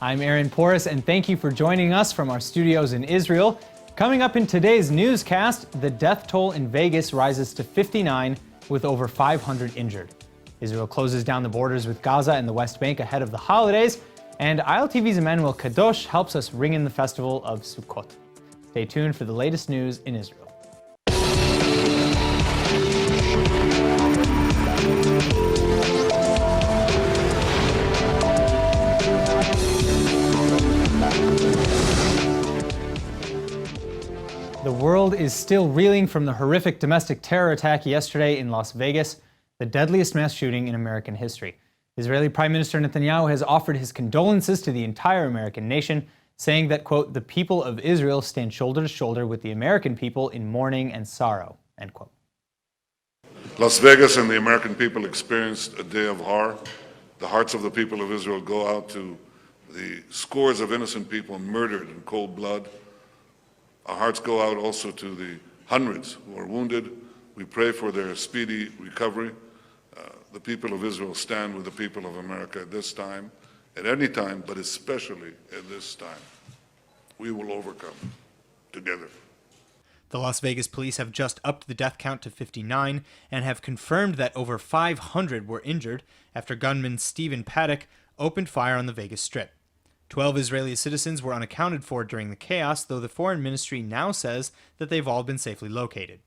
I'm Aaron Porras, and thank you for joining us from our studios in Israel. Coming up in today's newscast, the death toll in Vegas rises to 59 with over 500 injured. Israel closes down the borders with Gaza and the West Bank ahead of the holidays, and ILTV's Emanuelle Kadosh helps us ring in the festival of Sukkot. Stay tuned for the latest news in Israel. The world is still reeling from the horrific domestic terror attack yesterday in Las Vegas, the deadliest mass shooting in American history. Israeli Prime Minister Netanyahu has offered his condolences to the entire American nation, saying that, quote, the people of Israel stand shoulder to shoulder with the American people in mourning and sorrow, end quote. Las Vegas and the American people experienced a day of horror. The hearts of the people of Israel go out to the scores of innocent people murdered in cold blood. Our hearts go out also to the hundreds who are wounded. We pray for their speedy recovery. The people of Israel stand with the people of America at this time, at any time, but especially at this time. We will overcome together. The Las Vegas police have just upped the death count to 59 and have confirmed that over 500 were injured after gunman Stephen Paddock opened fire on the Vegas Strip. 12 Israeli citizens were unaccounted for during the chaos, though the foreign ministry now says that they've all been safely located.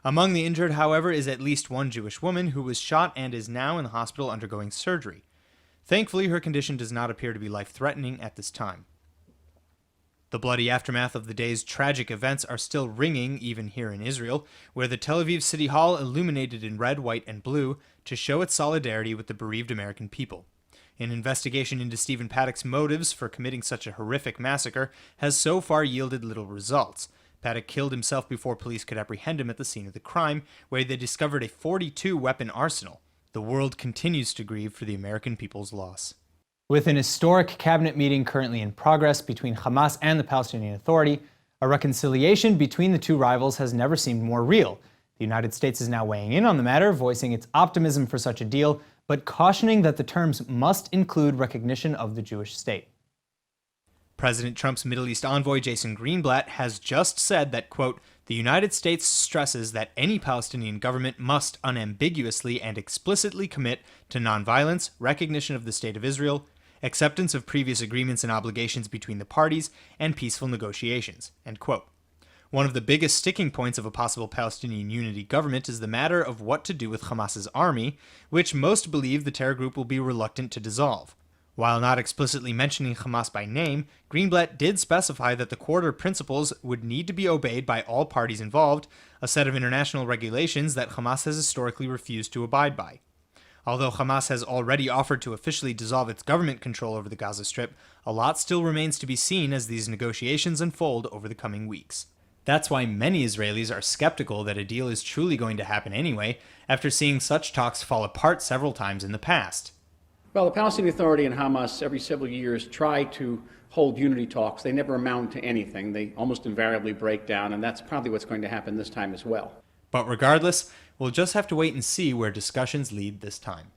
Among the injured, however, is at least one Jewish woman who was shot and is now in the hospital undergoing surgery. Thankfully, her condition does not appear to be life-threatening at this time. The bloody aftermath of the day's tragic events are still ringing even here in Israel, where the Tel Aviv City Hall illuminated in red, white, and blue to show its solidarity with the bereaved American people. An investigation into Stephen Paddock's motives for committing such a horrific massacre has so far yielded little results. Paddock killed himself before police could apprehend him at the scene of the crime, where they discovered a .42 weapon arsenal. The world continues to grieve for the American people's loss. With an historic cabinet meeting currently in progress between Hamas and the Palestinian Authority, a reconciliation between the two rivals has never seemed more real. The United States is now weighing in on the matter, voicing its optimism for such a deal, but cautioning that the terms must include recognition of the Jewish state. President Trump's Middle East envoy Jason Greenblatt has just said that, quote, the United States stresses that any Palestinian government must unambiguously and explicitly commit to nonviolence, recognition of the State of Israel, acceptance of previous agreements and obligations between the parties, and peaceful negotiations, end quote. One of the biggest sticking points of a possible Palestinian unity government is the matter of what to do with Hamas's army, which most believe the terror group will be reluctant to dissolve. While not explicitly mentioning Hamas by name, Greenblatt did specify that the Quarter Principles would need to be obeyed by all parties involved, a set of international regulations that Hamas has historically refused to abide by. Although Hamas has already offered to officially dissolve its government control over the Gaza Strip, a lot still remains to be seen as these negotiations unfold over the coming weeks. That's why many Israelis are skeptical that a deal is truly going to happen anyway, after seeing such talks fall apart several times in the past. Well, the Palestinian Authority and Hamas every several years try to hold unity talks. They never amount to anything. They almost invariably break down, and that's probably what's going to happen this time as well. But regardless, we'll just have to wait and see where discussions lead this time.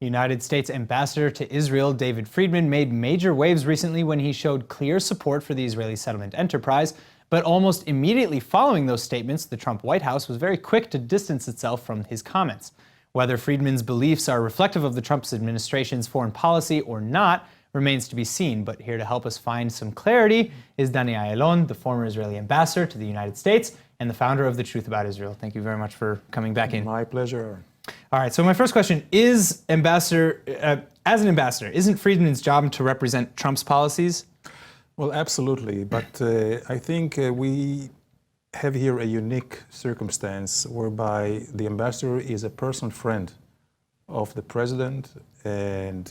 United States Ambassador to Israel David Friedman made major waves recently when he showed clear support for the Israeli settlement enterprise, but almost immediately following those statements, the Trump White House was very quick to distance itself from his comments. Whether Friedman's beliefs are reflective of the Trump administration's foreign policy or not remains to be seen, but here to help us find some clarity is Danny Friedman, the former Israeli ambassador to the United States and the founder of The Truth About Israel. Thank you very much for coming back in. My pleasure. All right, so my first question is, as an ambassador, isn't Friedman's job to represent Trump's policies? Well, absolutely, but I think we have here a unique circumstance whereby the ambassador is a personal friend of the president and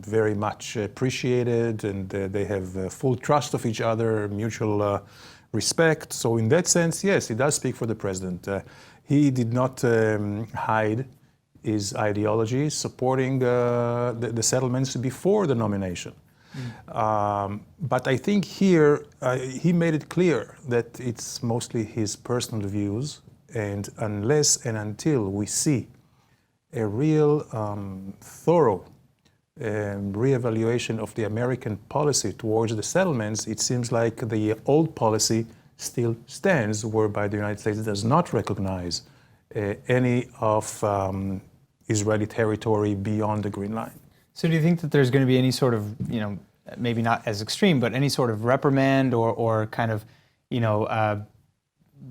very much appreciated, and they have full trust of each other, mutual respect. So in that sense, yes, he does speak for the president. He did not hide his ideology, supporting the settlements before the nomination. But I think here he made it clear that it's mostly his personal views, and unless and until we see a real thorough reevaluation of the American policy towards the settlements, it seems like the old policy still stands, whereby the United States does not recognize any of Israeli territory beyond the Green Line. So do you think that there's going to be any sort of, maybe not as extreme, but any sort of reprimand or kind of,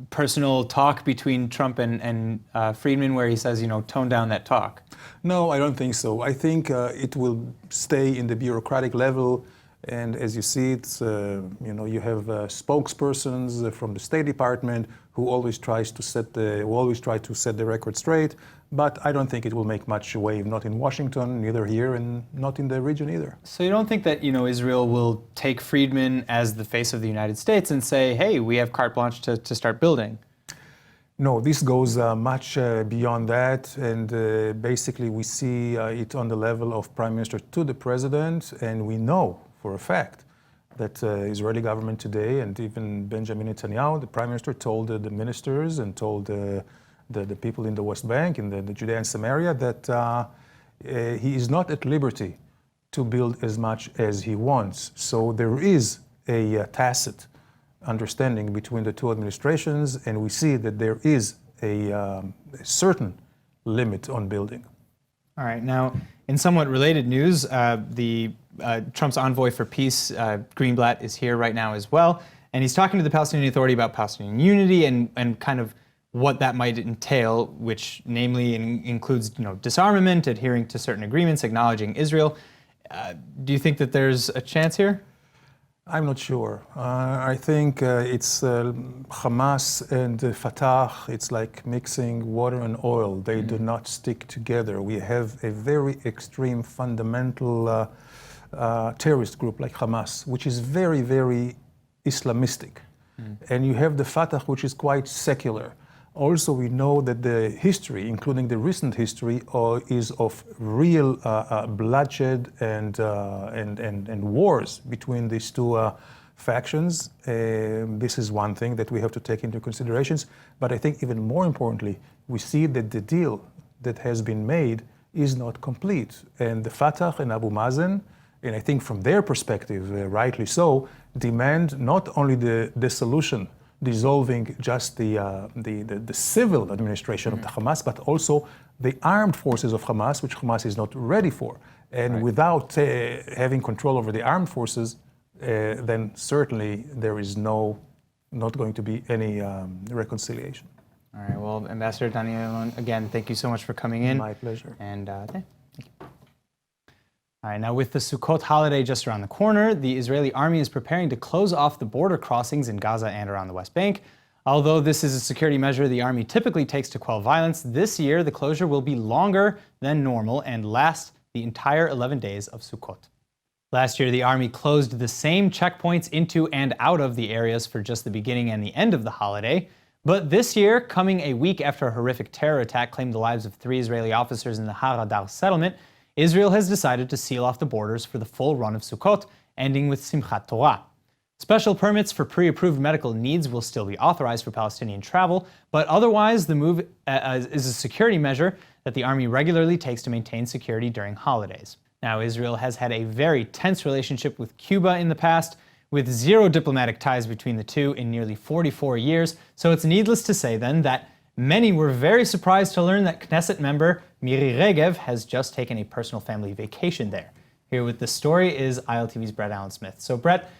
personal talk between Trump and Friedman where he says, tone down that talk? No, I don't think so. I think it will stay in the bureaucratic level. And as you see, it's, you have spokespersons from the State Department who always try to set the record straight. But I don't think it will make much wave, not in Washington, neither here, and not in the region either. So you don't think that, Israel will take Friedman as the face of the United States and say, hey, we have carte blanche to start building? No, this goes much beyond that, and basically we see it on the level of Prime Minister to the President, and we know for a fact that Israeli government today, and even Benjamin Netanyahu, the Prime Minister, told the ministers and told the people in the West Bank, in the Judea and Samaria, that he is not at liberty to build as much as he wants. So there is a tacit understanding between the two administrations, and we see that there is a certain limit on building. All right. Now, in somewhat related news, Trump's envoy for peace, Greenblatt, is here right now as well, and he's talking to the Palestinian Authority about Palestinian unity and kind of what that might entail, which namely includes disarmament, adhering to certain agreements, acknowledging Israel. Do you think that there's a chance here? I'm not sure. I think it's Hamas and Fatah, it's like mixing water and oil. They do not stick together. We have a very extreme fundamental terrorist group like Hamas, which is very, very Islamistic. And you have the Fatah, which is quite secular. Also, we know that the history, including the recent history, is of real bloodshed and wars between these two factions. This is one thing that we have to take into considerations. But I think even more importantly, we see that the deal that has been made is not complete. And the Fatah and Abu Mazen, and I think from their perspective, rightly so, demand not only the dissolution, dissolving just the civil administration of the Hamas, but also the armed forces of Hamas, which Hamas is not ready for. And without having control over the armed forces, then certainly there is not going to be any reconciliation. All right. Well, Ambassador Danny, again, thank you so much for coming in. My pleasure. And thank you. All right, now with the Sukkot holiday just around the corner, the Israeli army is preparing to close off the border crossings in Gaza and around the West Bank. Although this is a security measure the army typically takes to quell violence, this year the closure will be longer than normal and last the entire 11 days of Sukkot. Last year, the army closed the same checkpoints into and out of the areas for just the beginning and the end of the holiday. But this year, coming a week after a horrific terror attack claimed the lives of 3 Israeli officers in the Har Adar settlement, Israel has decided to seal off the borders for the full run of Sukkot, ending with Simchat Torah. Special permits for pre-approved medical needs will still be authorized for Palestinian travel, but otherwise the move is a security measure that the army regularly takes to maintain security during holidays. Now, Israel has had a very tense relationship with Cuba in the past, with 0 diplomatic ties between the two in nearly 44 years, so it's needless to say then that many were very surprised to learn that Knesset member Miri Regev has just taken a personal family vacation there. Here with the story is ILTV's Brett Allen Smith. So Brett,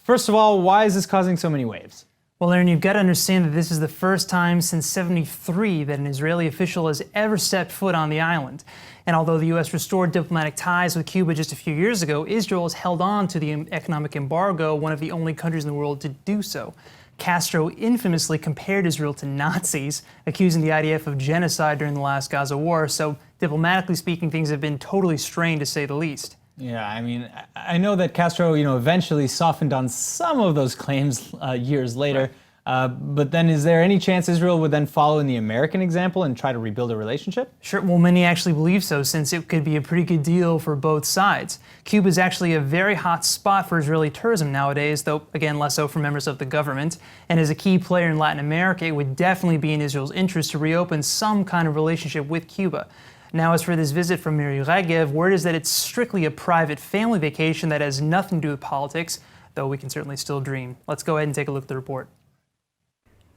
first of all, why is this causing so many waves? Well, Aaron, you've got to understand that this is the first time since '73 that an Israeli official has ever stepped foot on the island. And although the U.S. restored diplomatic ties with Cuba just a few years ago, Israel has held on to the economic embargo, one of the only countries in the world to do so. Castro infamously compared Israel to Nazis, accusing the IDF of genocide during the last Gaza war. So diplomatically speaking, things have been totally strained, to say the least. Yeah, I mean, I know that Castro, eventually softened on some of those claims years later. But then is there any chance Israel would then follow in the American example and try to rebuild a relationship? Sure, well, many actually believe so, since it could be a pretty good deal for both sides. Cuba is actually a very hot spot for Israeli tourism nowadays, though, again, less so for members of the government. And as a key player in Latin America, it would definitely be in Israel's interest to reopen some kind of relationship with Cuba. Now, as for this visit from Miri Regev, word is that it's strictly a private family vacation that has nothing to do with politics, though we can certainly still dream. Let's go ahead and take a look at the report.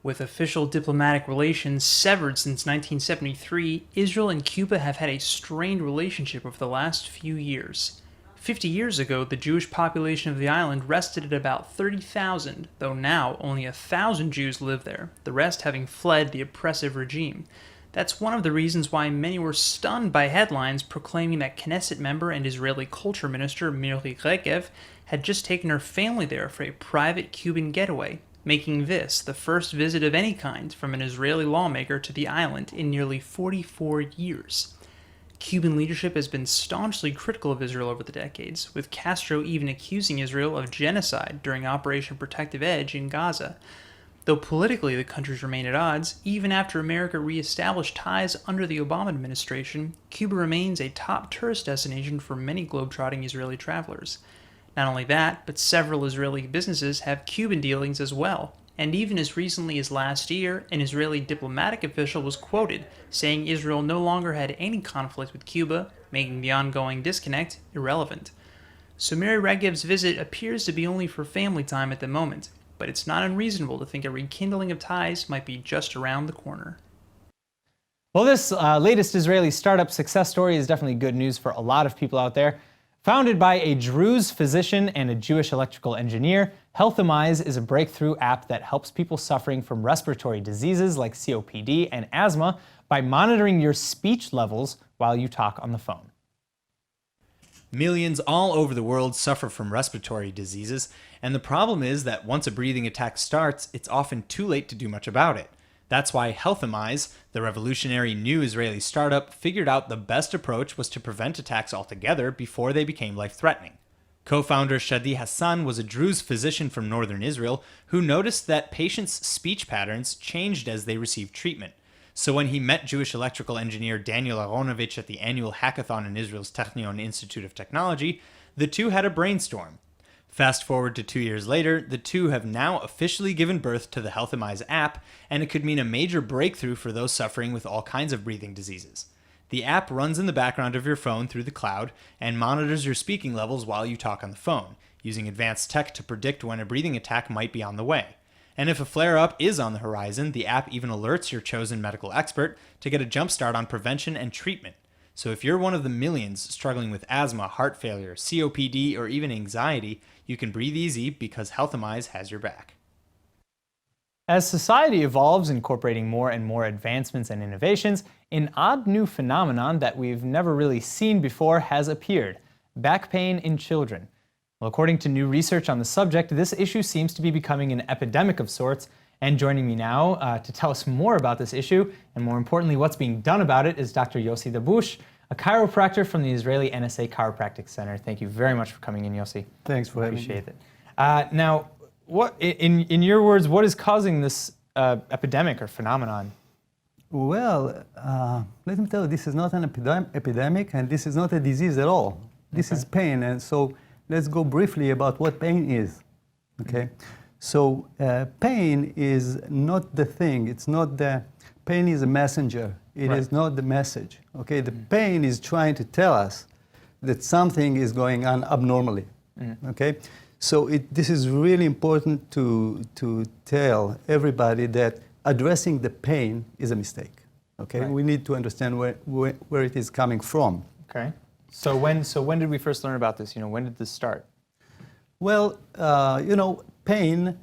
With official diplomatic relations severed since 1973, Israel and Cuba have had a strained relationship over the last few years. 50 years ago, the Jewish population of the island rested at about 30,000, though now only 1,000 Jews live there, the rest having fled the oppressive regime. That's one of the reasons why many were stunned by headlines proclaiming that Knesset member and Israeli culture minister Miri Regev had just taken her family there for a private Cuban getaway, making this the first visit of any kind from an Israeli lawmaker to the island in nearly 44 years. Cuban leadership has been staunchly critical of Israel over the decades, with Castro even accusing Israel of genocide during Operation Protective Edge in Gaza. Though politically the countries remain at odds, even after America reestablished ties under the Obama administration, Cuba remains a top tourist destination for many globetrotting Israeli travelers. Not only that, but several Israeli businesses have Cuban dealings as well. And even as recently as last year, an Israeli diplomatic official was quoted saying Israel no longer had any conflict with Cuba, making the ongoing disconnect irrelevant. So Miri Regev's visit appears to be only for family time at the moment, but it's not unreasonable to think a rekindling of ties might be just around the corner. Well, this latest Israeli startup success story is definitely good news for a lot of people out there. Founded by a Druze physician and a Jewish electrical engineer, Healthamize is a breakthrough app that helps people suffering from respiratory diseases like COPD and asthma by monitoring your speech levels while you talk on the phone. Millions all over the world suffer from respiratory diseases, and the problem is that once a breathing attack starts, it's often too late to do much about it. That's why Healthamize, the revolutionary new Israeli startup, figured out the best approach was to prevent attacks altogether before they became life-threatening. Co-founder Shadi Hassan was a Druze physician from northern Israel who noticed that patients' speech patterns changed as they received treatment. So when he met Jewish electrical engineer Daniel Aronovich at the annual hackathon in Israel's Technion Institute of Technology, the two had a brainstorm. Fast forward to 2 years later, the two have now officially given birth to the Healthamize app, and it could mean a major breakthrough for those suffering with all kinds of breathing diseases. The app runs in the background of your phone through the cloud and monitors your speaking levels while you talk on the phone, using advanced tech to predict when a breathing attack might be on the way. And if a flare-up is on the horizon, the app even alerts your chosen medical expert to get a jump start on prevention and treatment. So if you're one of the millions struggling with asthma, heart failure, COPD, or even anxiety, you can breathe easy because Healthamize has your back. As society evolves, incorporating more and more advancements and innovations, an odd new phenomenon that we've never really seen before has appeared: back pain in children. Well, according to new research on the subject, this issue seems to be becoming an epidemic of sorts. And joining me now to tell us more about this issue, and more importantly, what's being done about it, is Dr. Yossi Dabush, a chiropractor from the Israeli NSA Chiropractic Center. Thank you very much for coming in, Yossi. Thanks for having me. Appreciate it. Now, what, in your words, what is causing this epidemic or phenomenon? Well, let me tell you, this is not an epidemic, and this is not a disease at all. This is pain, and so let's go briefly about what pain is. Okay, so pain is not the thing. It's not the pain is a messenger. It is not the message. Okay, the pain is trying to tell us that something is going on abnormally. Okay, so this is really important to tell everybody that addressing the pain is a mistake. Okay, we need to understand where it is coming from. Okay, so when did we first learn about this? When did this start? Well, pain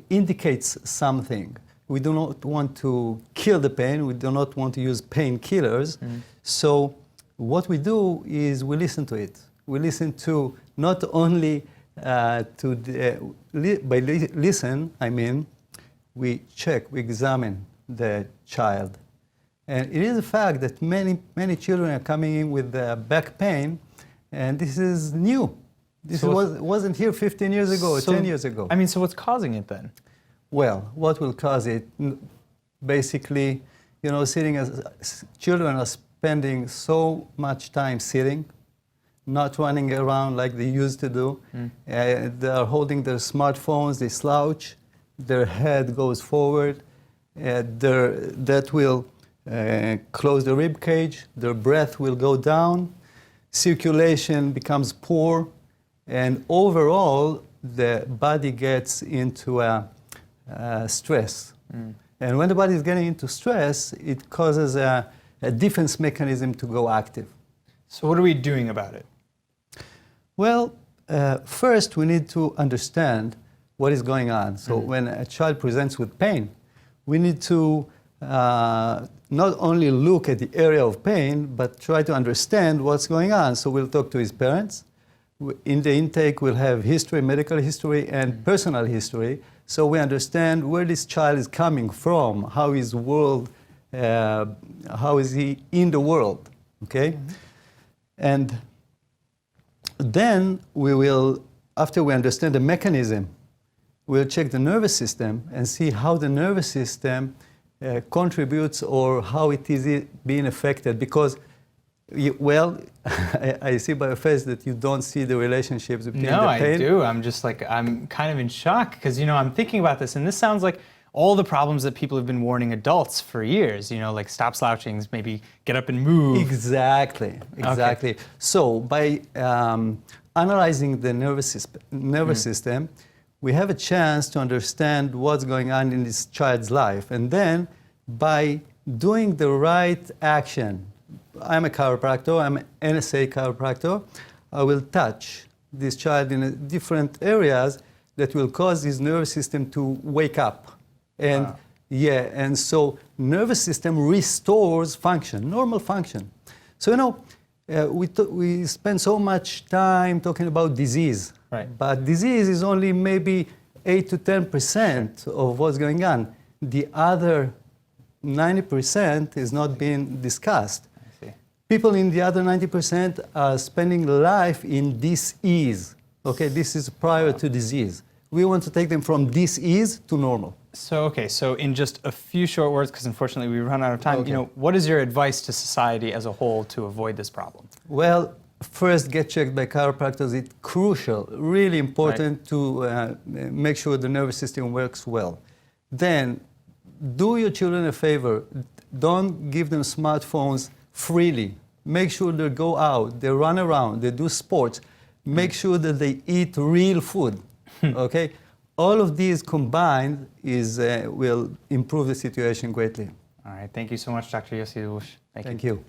indicates something. We do not want to kill the pain. We do not want to use painkillers. So what we do is we listen to it. We listen to not only listen, I mean, we check, we examine the child. And it is a fact that many children are coming in with back pain, and this is new. This wasn't here 15 years ago or 10 years ago. I mean, so what's causing it then? Well, what will cause it? Basically, children are spending so much time sitting, not running around like they used to do. They are holding their smartphones, they slouch, their head goes forward. That will close the rib cage, their breath will go down, circulation becomes poor, and overall the body gets into stress. And when the body is getting into stress, it causes a defense mechanism to go active. So what are we doing about it? Well, first we need to understand what is going on. So when a child presents with pain, we need to not only look at the area of pain, but try to understand what's going on. So we'll talk to his parents. In the intake, we'll have history, medical history, and personal history. So we understand where this child is coming from, how is he in the world, okay? And then we will, after we understand the mechanism, we'll check the nervous system and see how the nervous system contributes or how it is being affected. Because, I see by your face that you don't see the relationships between the pain. No, I do. I'm kind of in shock because, I'm thinking about this and this sounds like all the problems that people have been warning adults for years, like stop slouching, maybe get up and move. Exactly. Okay. So by analyzing the nervous system, we have a chance to understand what's going on in this child's life. And then by doing the right action, I'm a chiropractor, I'm an NSA chiropractor, I will touch this child in different areas that will cause his nervous system to wake up. And and so nervous system restores function, normal function. So, we spend so much time talking about disease. Right. But disease is only maybe 8 to 10% of what's going on. The other 90% is not being discussed. I see. People in the other 90% are spending life in dis-ease. Okay, this is prior to disease. We want to take them from dis-ease to normal. So in just a few short words, because unfortunately we run out of time, what is your advice to society as a whole to avoid this problem? Well, first, get checked by chiropractors. It's crucial, really important to make sure the nervous system works well. Then, do your children a favor. Don't give them smartphones freely. Make sure they go out, they run around, they do sports. Make sure that they eat real food, okay? All of these combined will improve the situation greatly. All right, thank you so much, Dr. Yossi Dubush. Thank you.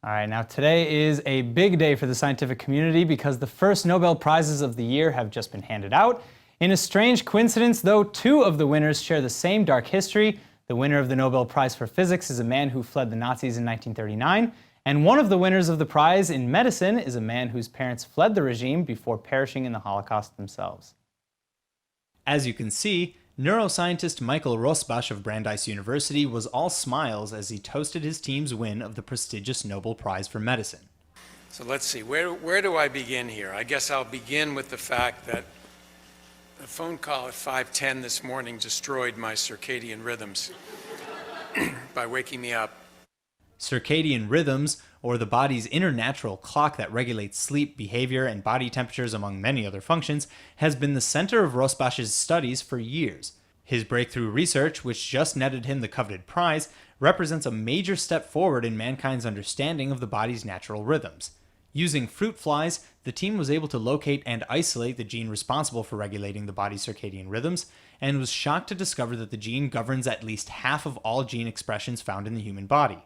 All right, now today is a big day for the scientific community because the first Nobel Prizes of the year have just been handed out. In a strange coincidence, though, two of the winners share the same dark history. The winner of the Nobel Prize for Physics is a man who fled the Nazis in 1939, and one of the winners of the prize in medicine is a man whose parents fled the regime before perishing in the Holocaust themselves. As you can see, neuroscientist Michael Rosbach of Brandeis University was all smiles as he toasted his team's win of the prestigious Nobel Prize for Medicine. So let's see, where do I begin here? I guess I'll begin with the fact that a phone call at 5:10 this morning destroyed my circadian rhythms by waking me up. Circadian rhythms, or the body's inner natural clock that regulates sleep, behavior, and body temperatures among many other functions, has been the center of Rosbach's studies for years. His breakthrough research, which just netted him the coveted prize, represents a major step forward in mankind's understanding of the body's natural rhythms. Using fruit flies, the team was able to locate and isolate the gene responsible for regulating the body's circadian rhythms, and was shocked to discover that the gene governs at least half of all gene expressions found in the human body.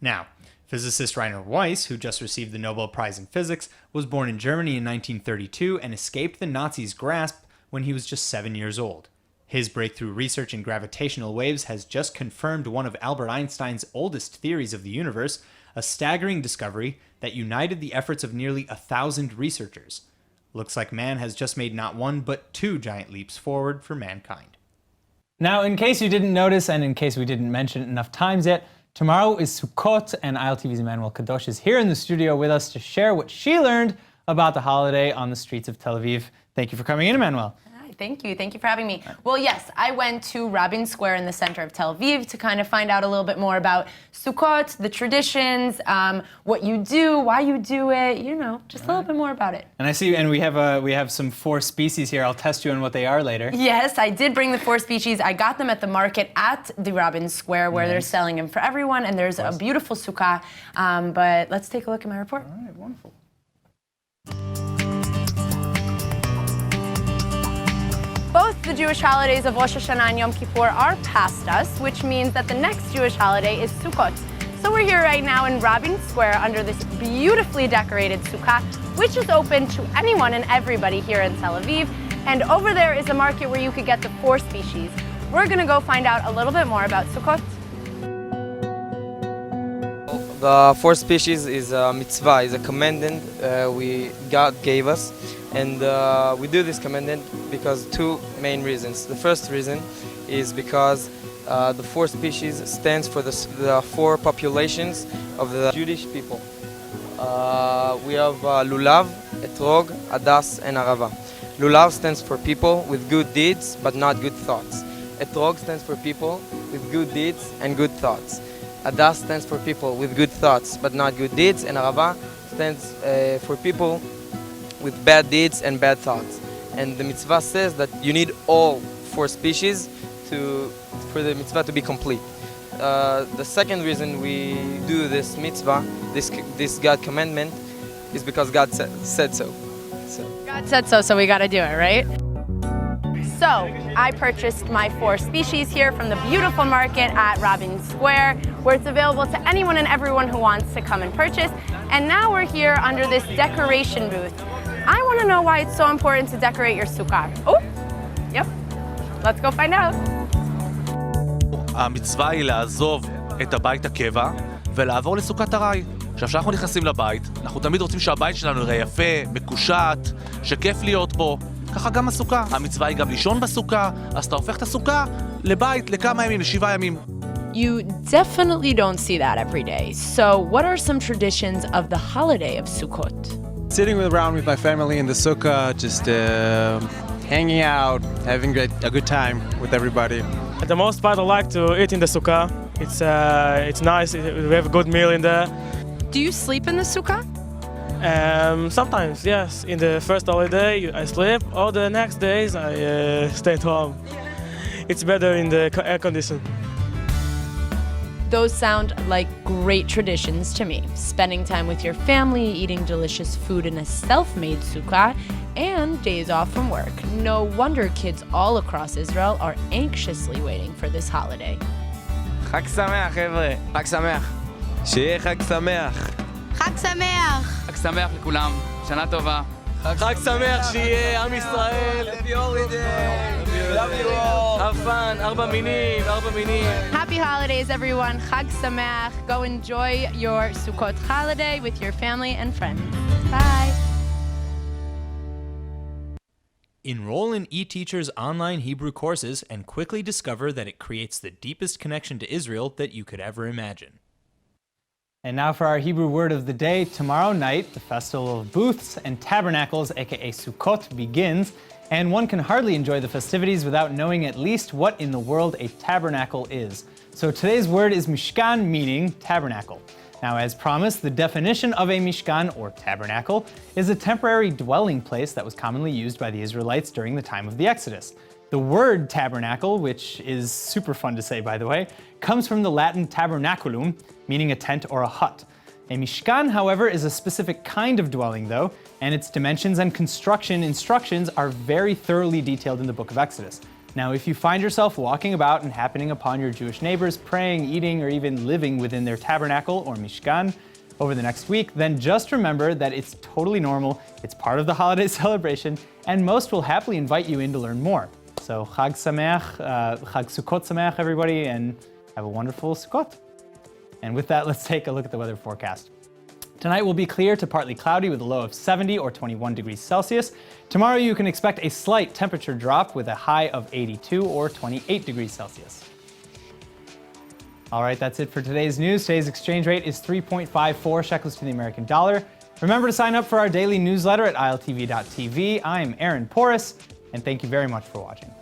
Now, physicist Rainer Weiss, who just received the Nobel Prize in Physics, was born in Germany in 1932 and escaped the Nazis' grasp when he was just 7 years old. His breakthrough research in gravitational waves has just confirmed one of Albert Einstein's oldest theories of the universe, a staggering discovery that united the efforts of nearly 1,000 researchers. Looks like man has just made not one, but two giant leaps forward for mankind. Now, in case you didn't notice, and in case we didn't mention it enough times yet, tomorrow is Sukkot, and ILTV's Emanuelle Kadosh is here in the studio with us to share what she learned about the holiday on the streets of Tel Aviv. Thank you for coming in, Emanuelle. Hi, Thank you. Thank you for having me. Well, yes, I went to Rabin Square in the center of Tel Aviv to kind of find out a little bit more about Sukkot, the traditions, what you do, why you do it, you know, just a little bit more about it. And I see, and we have some 4 species here. I'll test you on what they are later. Yes, I did bring the 4 species. I got them at the market at the Rabin Square where they're selling them for everyone, and there's a beautiful sukkah. But let's take a look at my report. All right, wonderful. Both the Jewish holidays of Rosh Hashanah and Yom Kippur are past us, which means that the next Jewish holiday is Sukkot. So we're here right now in Rabin Square under this beautifully decorated sukkah, which is open to anyone and everybody here in Tel Aviv. And over there is a market where you could get the 4 species. We're gonna go find out a little bit more about Sukkot. The 4 species is a mitzvah, is a commandment God gave us. And we do this commandment because 2 main reasons. The first reason is because the 4 species stands for the 4 populations of the Jewish people. We have Lulav, Etrog, Adas, and Arava. Lulav stands for people with good deeds but not good thoughts. Etrog stands for people with good deeds and good thoughts. Adas stands for people with good thoughts but not good deeds, and Arava stands for people with bad deeds and bad thoughts. And the mitzvah says that you need all 4 species for the mitzvah to be complete. The second reason we do this mitzvah, this God commandment, is because God said so. God said so, so we gotta do it, right? So, I purchased my 4 species here from the beautiful market at Rabin Square, where it's available to anyone and everyone who wants to come and purchase. And now we're here under this decoration booth. I want to know why it's so important to decorate your sukkah. Oh, yep. Let's go find out. המצווה היא לעזוב את הבית הקבע ולעבור לסוכת ארעי. עכשיו, כשאנחנו נכנסים לבית, אנחנו תמיד רוצים שהבית שלנו יראה יפה, מקושט, שכיף להיות בו. ככה גם הסוכה. המצווה היא גם לישון בסוכה, אז אתה הופך את הסוכה לבית לכמה ימים, ל7 ימים. You definitely don't see that every day. So, what are some traditions of the holiday of Sukkot? Sitting around with my family in the sukkah, just hanging out, having a good time with everybody. For the most part, I like to eat in the sukkah. It's nice. We have a good meal in there. Do you sleep in the sukkah? Sometimes, yes. In the first holiday, I sleep. All the next days, I stay at home. It's better in the air condition. Those sound like great traditions to me. Spending time with your family, eating delicious food in a self-made sukkah, and days off from work. No wonder kids all across Israel are anxiously waiting for this holiday. חג שמח, חבר'ה. חג שמח. שיהיה חג שמח. חג שמח. חג שמח לכולם. שנה טובה. חג שמח שיהיה עם ישראל. Happy holiday. Love you all. Have fun. 4 מינים, 4 מינים. Happy holidays, everyone. Chag Sameach. Go enjoy your Sukkot holiday with your family and friends. Bye. Enroll in eTeacher's online Hebrew courses and quickly discover that it creates the deepest connection to Israel that you could ever imagine. And now for our Hebrew word of the day. Tomorrow night, the Festival of Booths and Tabernacles, aka Sukkot, begins, and one can hardly enjoy the festivities without knowing at least what in the world a tabernacle is. So today's word is mishkan, meaning tabernacle. Now, as promised, the definition of a mishkan, or tabernacle, is a temporary dwelling place that was commonly used by the Israelites during the time of the Exodus. The word tabernacle, which is super fun to say by the way, comes from the Latin tabernaculum, meaning a tent or a hut. A mishkan, however, is a specific kind of dwelling though, and its dimensions and construction instructions are very thoroughly detailed in the book of Exodus. Now, if you find yourself walking about and happening upon your Jewish neighbors praying, eating, or even living within their tabernacle or mishkan over the next week, then just remember that it's totally normal, it's part of the holiday celebration, and most will happily invite you in to learn more. So Chag Sameach, Chag Sukkot Sameach, everybody, and have a wonderful Sukkot. And with that, let's take a look at the weather forecast. Tonight will be clear to partly cloudy with a low of 70 or 21 degrees Celsius. Tomorrow you can expect a slight temperature drop with a high of 82 or 28 degrees Celsius. All right, that's it for today's news. Today's exchange rate is 3.54 shekels to the American dollar. Remember to sign up for our daily newsletter at ILTV.tv. I'm Aaron Porras. and thank you very much for watching.